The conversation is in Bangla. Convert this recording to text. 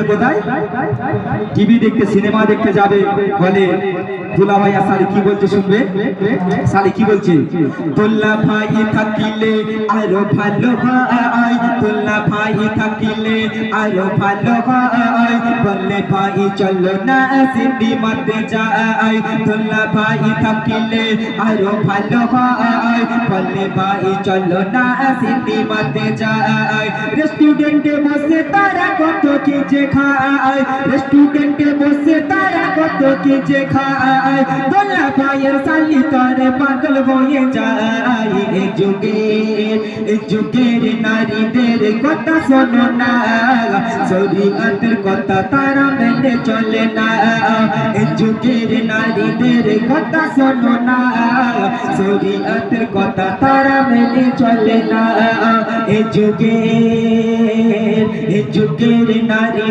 কোথায় টিভি দেখতে সিনেমা দেখতে যাবে বলে দুলা ভাই সালি কি বলছে শুনবে সালি কি বলছে দুলা ভাই থাকিলে আরো ভালো হয় দুলা ভাই থাকিলে আরো ভালো হয় বলে ভাই চলো না সিনেমাতে যাই দুলা ভাই থাকিলে আরো ভালো হয় বলে ভাই চলো না সিনেমাতে যাই রেস্টুরেন্টে বসে তারা কত কিছু খায় রেস্টুরেন্টে বসে তারা কত কিছু খায় দোলা ভাইয়ের সালি তোরে পাগল হয়ে যায় এই যুগের নারীদের কথা শোনো না শরীয়তের কথা তারা মেনে চলে না এই যুগের নারীদের কথা শোনো না শরীয়তের কথা তারা মেনে চলে না এই যুগের নারী